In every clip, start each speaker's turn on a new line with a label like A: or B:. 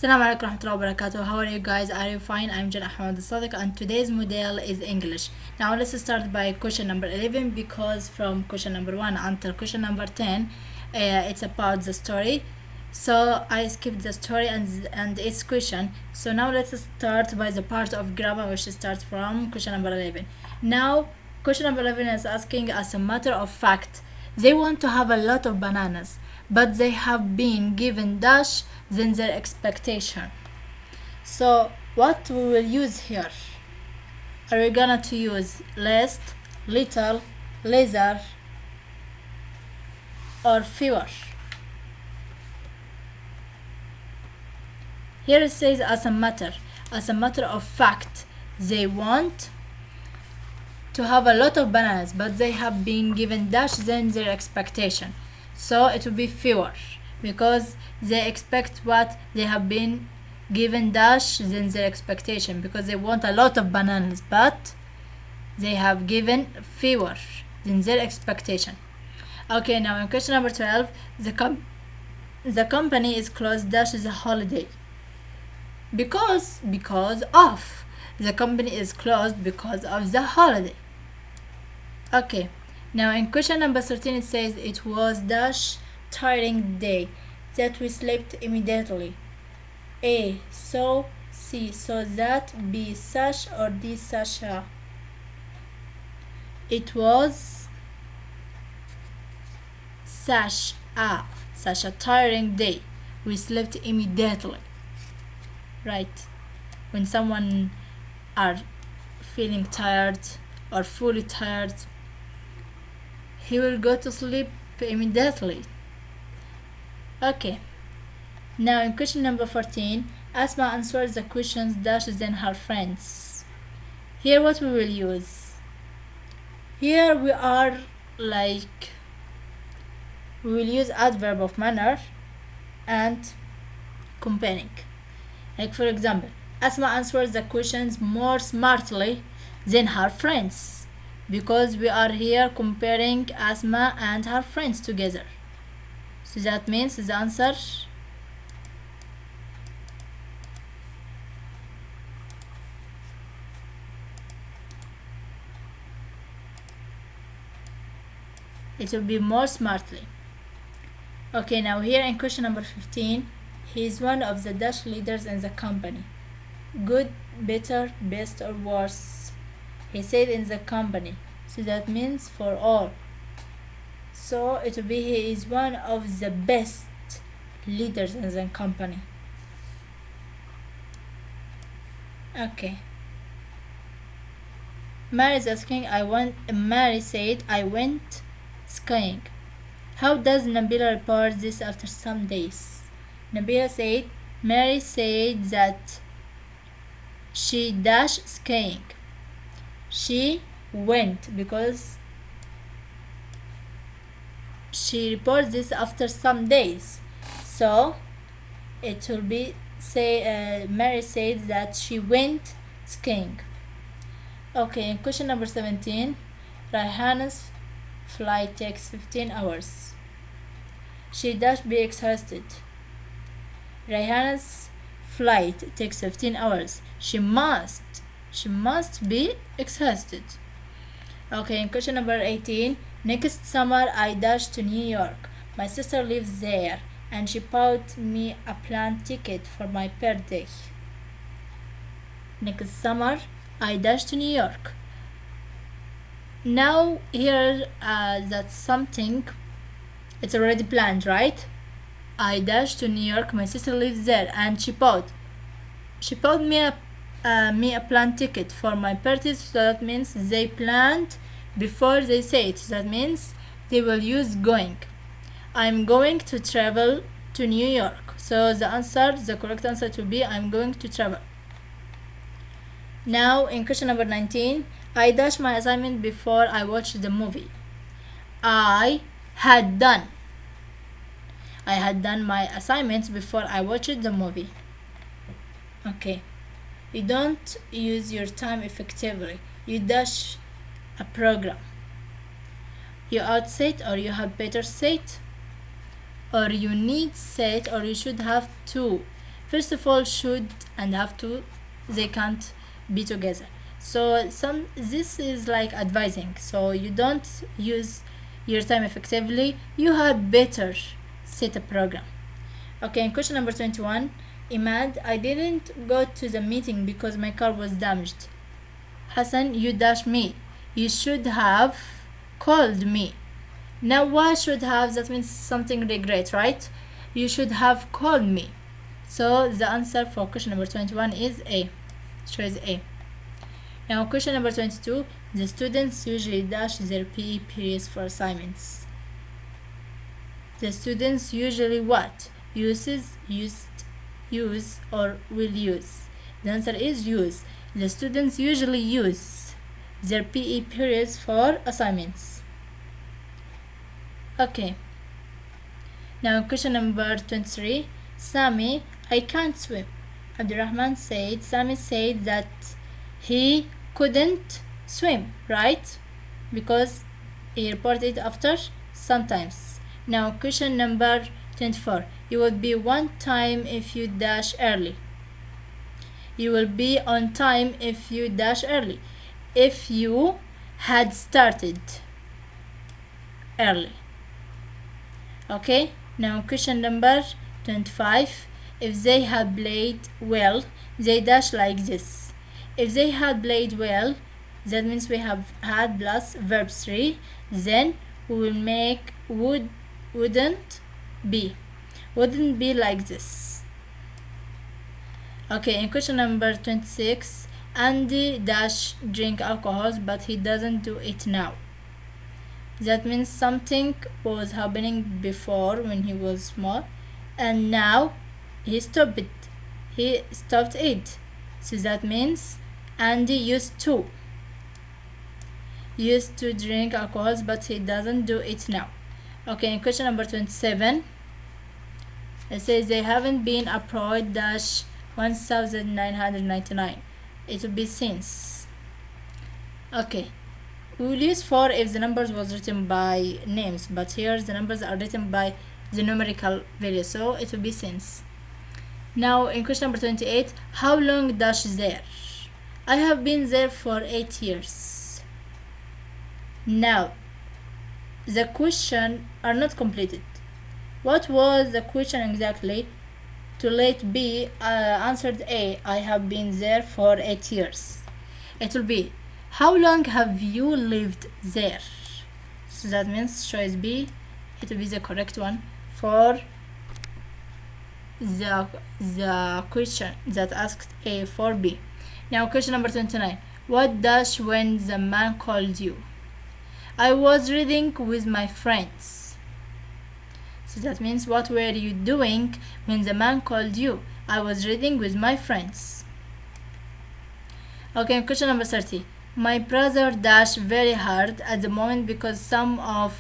A: Assalamu alaikum warahmatullahi wabarakatuh. How are you guys? Are you fine? I'm Jan Ahmed Sadiq and today's model is English. Now let's start by question number 11 because from question number 1 until question number 10 it's about the story. So I skipped the story and its question. So now let's start by the part of grammar which starts from question number 11. Now question number 11 is asking as a matter of fact. They want to have a lot of bananas, but they have been given dash than their expectation. So what we will use here? Are we gonna to use less, little, lesser, or fewer? Here it says as a matter of fact, they want to have a lot of bananas, but they have been given dash than their expectation. So it will be fewer because they expect what they have been given dash than their expectation because they want a lot of bananas, but they have given fewer than their expectation. Okay, now in question number 12, the company is closed dash is a holiday because of the company is closed because of the holiday. Okay, now in question number 13 it says it was dash tiring day that we slept immediately. A, so, C, so that, B, such, or D, Sasha. It was such a tiring day. We slept immediately. Right, when someone are feeling tired or fully tired, he will go to sleep immediately. Okay, now in question number 14, Asma answers the questions dash than her friends. Here what we will use? Here we will use adverb of manner and comparing. Like for example, Asma answers the questions more smartly than her friends because we are here comparing Asma and her friends together. So that means the answer it will be more smartly. Okay, now here in question number 15, he is one of the dash leaders in the company. Good, better, best, or worse? He said in the company, so that means for all. So it will be he is one of the best leaders in the company. Okay. Mary is asking, Mary said, I went skiing. How does Nabila report this after some days? Nabila said, Mary said that she dash skiing. She went because she reports this after some days. So it will be Mary said that she went skiing. Okay, in question number 17, Rayhana's flight takes 15 hours. She dash be exhausted. Rayhana's flight takes 15 hours. She must be exhausted. Okay, in question number 18, next summer I dash to New York. My sister lives there and she bought me a plane ticket for my birthday. Next summer I dash to New York. Now here that's something, it's already planned, right? I dash to New York, my sister lives there and she bought me a plane ticket for my birthday. So that means they planned before they say it. That means they will use going. I'm going to travel to New York. So the correct answer to be I'm going to travel. Now in question number 19, I dash my assignment before I watched the movie. I had done my assignments before I watched the movie. Okay, you don't use your time effectively. You dash a program. You outset or you have better set or you need set or you should have to First of all, should and have to, they can't be together. So this is like advising, so you don't use your time effectively, you had better set a program. Okay, in question number 21, Imad, I didn't go to the meeting because my car was damaged. Hassan, you dash me. You should have called me. Now why should have? That means something regret, right? You should have called me. So the answer for question number 21 is A. Choice A. Now question number 22, the students usually dash their PE periods for assignments. The students usually what? Uses, used, use, or will use? The answer is use. The students usually use their PE periods for assignments. Okay. Now question number 23. Sami, I can't swim. Abdurrahman said, Sami said that he couldn't swim, right? Because he reported after sometimes. Now question number 24. You will be on time if you dash early. You will be on time if you dash early. If you had started early. Okay, now question number 25. If they had played well, they dash like this. If they had played well, that means we have had plus verb 3. Then we will make wouldn't be. Wouldn't be like this. Okay, in question number 26, Andy dash drink alcohol, but he doesn't do it now. That means something was happening before when he was small, and now he stopped it. He stopped it. So that means Andy used to drink alcohol, but he doesn't do it now. Okay, in question number 27, it says they haven't been approved dash 1999. It will be since. Okay, we will use for if the numbers was written by names, but here the numbers are written by the numerical value, so it will be since. Now in question number 28, how long dash there? I have been there for 8 years. Now the question are not completed. What was the question exactly? To let B answered A. I have been there for 8 years. It will be, how long have you lived there? So that means choice B. It will be the correct one for the question that asked A for B. Now question number 29. What dash when the man called you? I was reading with my friends. So that means what were you doing when the man called you? I was reading with my friends. Okay, question number 30. My brother dash very hard at the moment because some of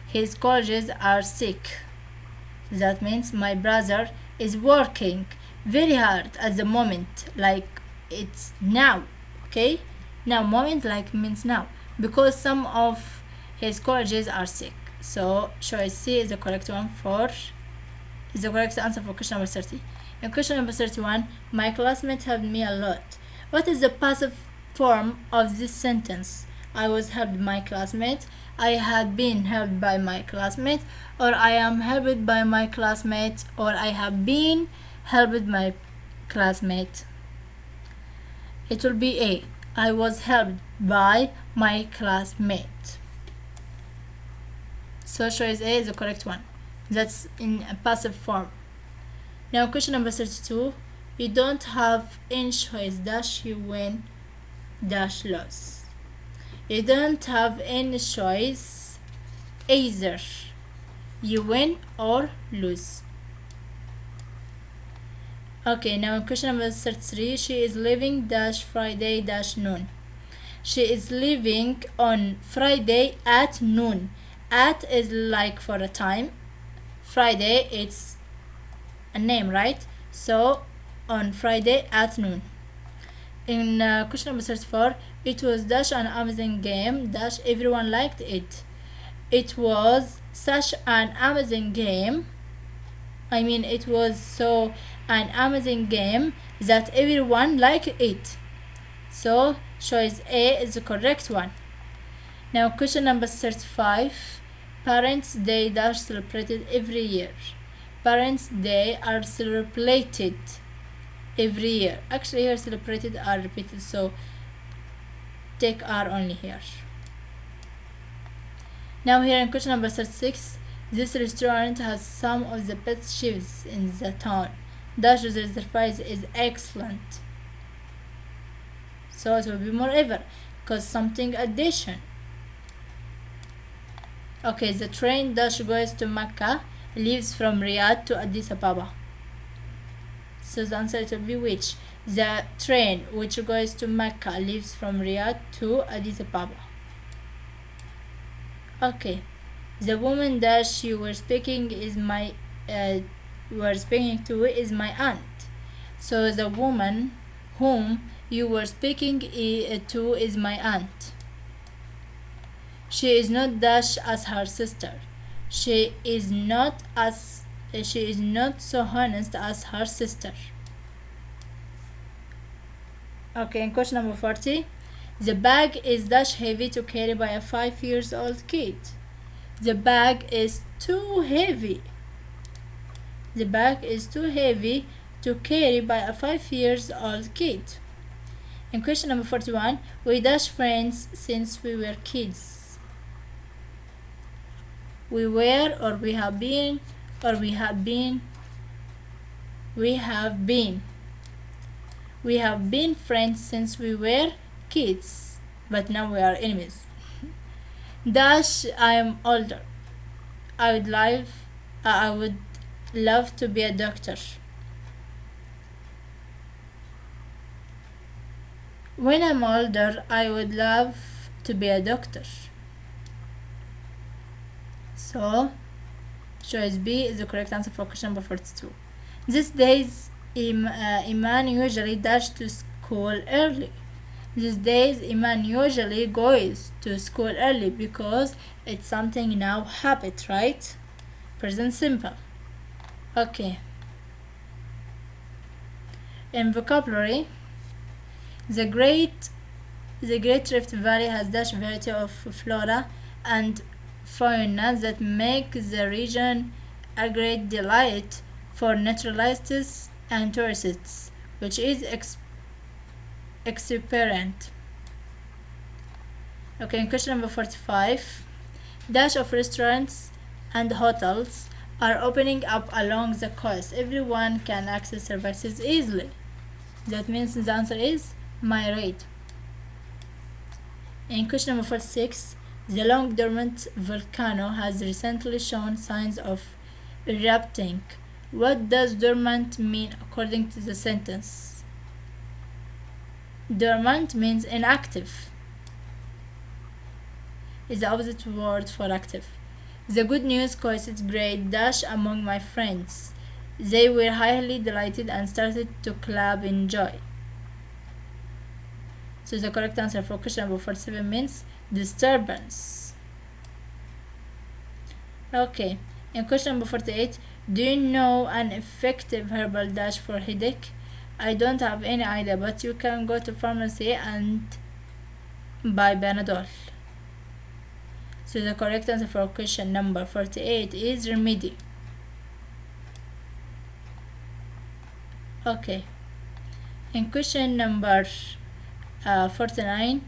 A: his colleagues are sick. That means my brother is working very hard at the moment, like it's now. Okay, now moment like means now, because some of his colleagues are sick. So choice C is the correct one is the correct answer for question number 30. In question number 31, my classmate helped me a lot. What is the passive form of this sentence? I was helped by my classmate, I had been helped by my classmate, or I am helped by my classmate, or I have been helped by my classmate. It will be A. I was helped by my classmate. So choice A is the correct one. That's in a passive form. Now question number 32. You don't have any choice dash you win dash loss. You don't have any choice, either you win or lose. Okay, now question number 33. She is leaving dash Friday dash noon. She is leaving on Friday at noon. At is like for a time. Friday it's a name, right? So on Friday at noon. In question number 34, it was dash an amazing game dash everyone liked it. It was such an amazing game. I mean, it was so an amazing game that everyone liked it. So choice A is the correct one. Now question number 35. Parents' Day dash celebrated every year. Parents' Day are celebrated every year. Actually here celebrated are repeated, so take R only here. Now here in question number 36. This restaurant has some of the best chefs in the town. Dash the fries is excellent. So it will be moreover, because something addition. Okay, the train dash goes to Mecca, leaves from Riyadh to Addis Ababa. So the answer will be which? The train which goes to Mecca leaves from Riyadh to Addis Ababa. Okay, the woman that you were speaking is my were speaking to is my aunt. So the woman whom you were speaking to is my aunt. She is not dash as her sister. She is not so honest as her sister. Okay, in question number 40. The bag is dash heavy to carry by a 5-year-old kid. The bag is too heavy. The bag is too heavy to carry by a 5-year-old kid. In question number 41. We dash friends since we were kids. We were, or we have been, or we have been. We have been. We have been friends since we were kids, but now we are enemies. Dash, I am older. I would love to be a doctor. When I'm older, I would love to be a doctor. So choice B is the correct answer for question number 42. These days, Iman usually dash to school early. These days, Iman usually goes to school early because it's something now habit, right? Present simple. Okay. In vocabulary, the Great Rift Valley has dash variety of flora and fauna that make the region a great delight for naturalists and tourists, which is exuberant. Okay, in question number 45. Dash of restaurants and hotels are opening up along the coast. Everyone can access services easily. That means the answer is my rate. In question number 46. The long dormant volcano has recently shown signs of erupting. What does dormant mean according to the sentence? Dormant means inactive. Is the opposite word for active. The good news caused great dash among my friends. They were highly delighted and started to clap in joy. So the correct answer for question number 47 means disturbance. Okay, in question number 48. Do you know an effective herbal dash for headache? I don't have any idea, but you can go to pharmacy and buy Panadol. So the correct answer for question number 48 is remedy. Okay, in question number 49.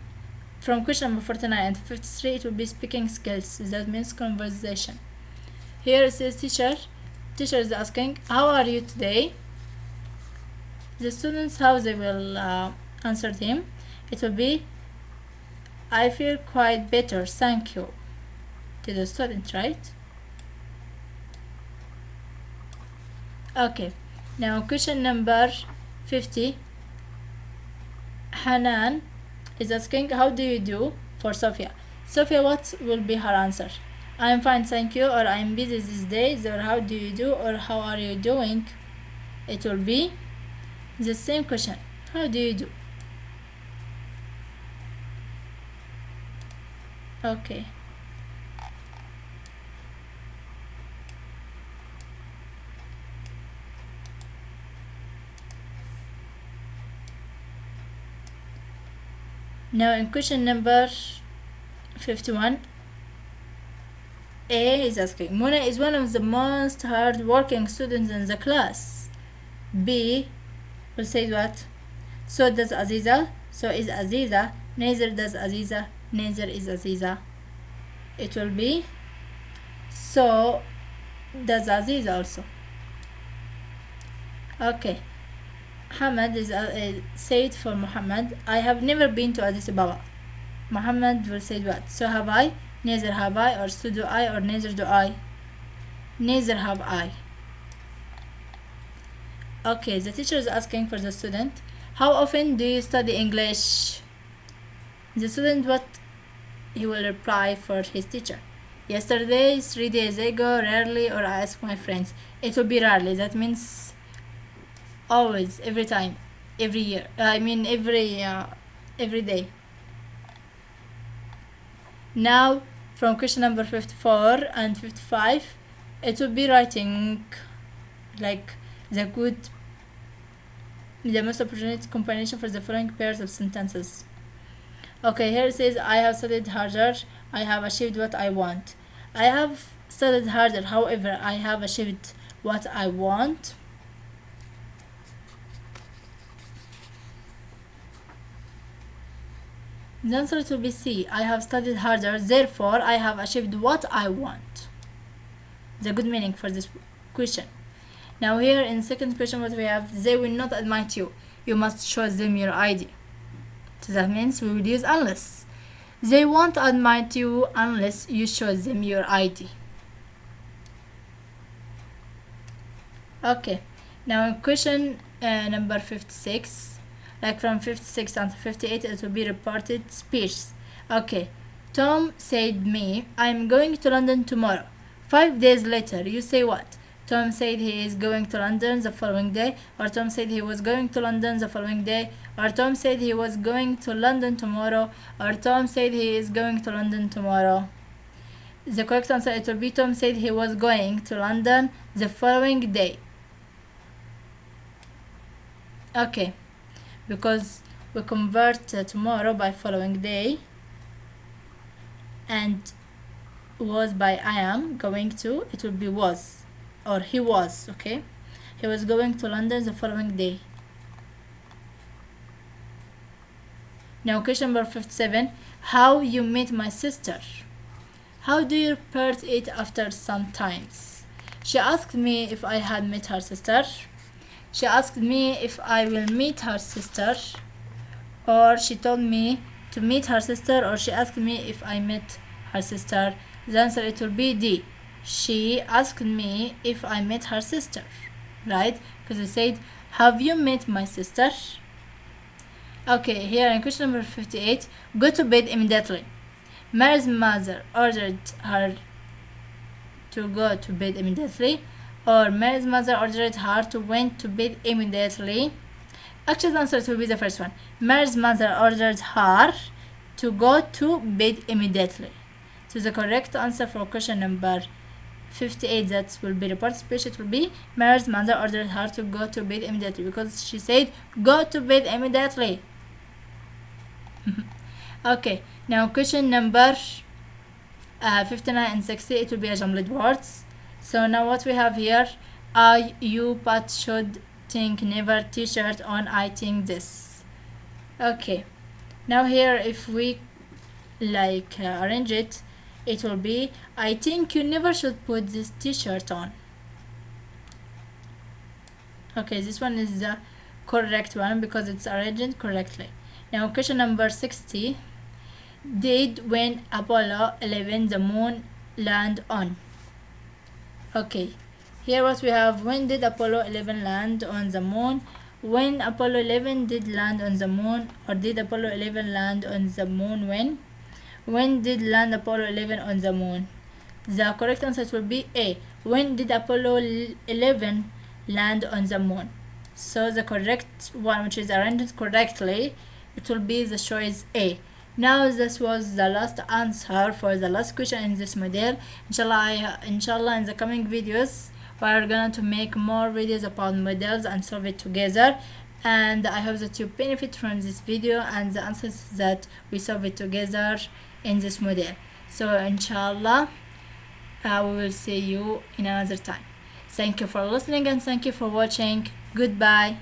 A: From question number 49 and 53, it will be speaking skills. That means conversation. Here it says teacher. Teacher is asking, how are you today? The students, how they will answer him. It will be, I feel quite better, thank you. To the student, right? Okay. Now question number 50. Hanan is asking, how do you do for Sophia? Sophia, what will be her answer? I'm fine, thank you, or I'm busy these days, or how do you do, or how are you doing? It will be the same question. How do you do? Okay. Now in question number 51, A is asking, Mona is one of the most hard-working students in the class. B will say what? So does Aziza. So is Aziza. Neither does Aziza. Neither is Aziza. It will be so does Aziza also. Okay. Hamad is said for Muhammad, I have never been to Addis Ababa. Muhammad will say what? So have I. Neither have I, or so do I, or neither do I. Neither have I. Okay, the teacher is asking for the student, how often do you study English? The student, what he will reply for his teacher? Yesterday, 3 days ago, rarely, or I ask my friends. It will be rarely. That means always, every time, every year. Every day. Now, from question number 54 and 55, it will be writing like the most appropriate combination for the following pairs of sentences. Okay, here it says, I have studied harder, I have achieved what I want. I have studied harder, however, I have achieved what I want. The answer will be C. I have studied harder, therefore I have achieved what I want. The good meaning for this question. Now here in second question what we have, they will not admit you. You must show them your ID. So that means we will use unless. They won't admit you unless you show them your ID. Okay. Now in question number 56, like from 56 until 58, it will be reported speech. Okay. Tom said me, I'm going to London tomorrow. 5 days later, you say what? Tom said he is going to London the following day, or Tom said he was going to London the following day, or Tom said he was going to London tomorrow, or Tom said he is going to London tomorrow. The correct answer, it will be Tom said he was going to London the following day. Okay, because we convert tomorrow by following day, and was by I am going to, it will be was, or he was. Okay, he was going to London the following day. Now question number 57, how you met my sister. How do you report it after some times? She asked me if I had met her sister. She asked me if I will meet her sister, or she told me to meet her sister, or she asked me if I met her sister. The answer, it will be D. She asked me if I met her sister, right? Because I said, have you met my sister? Okay, here in question number 58, go to bed immediately. Mary's mother ordered her to go to bed immediately, or Mary's mother ordered her to went to bed immediately. Actually, the answer will be the first one. Mary's mother ordered her to go to bed immediately. So the correct answer for question number 58, that will be report speech, it will be Mary's mother ordered her to go to bed immediately, because she said go to bed immediately. Okay, now question number 59 and 60, it will be a jumbled words. So now what we have here, I, you, but, should, think, never, t-shirt, on, I think this. Okay, now here if we arrange it, it will be, I think you never should put this t-shirt on. Okay, this one is the correct one because it's arranged correctly. Now question number 60, did when Apollo 11 the moon land on? Okay, here what we have, when did Apollo 11 land on the moon? When Apollo 11 did land on the moon, or did Apollo 11 land on the moon when? When did land Apollo 11 on the moon? The correct answer will be A. When did Apollo 11 land on the moon? So the correct one, which is arranged correctly, it will be the choice A. Now this was the last answer for the last question in this model. Inshallah in the coming videos we are going to make more videos about models and solve it together. and I hope that you benefit from this video and the answers that we solved together in this model. So inshallah, we will see you in another time. Thank you for listening and thank you for watching. Goodbye.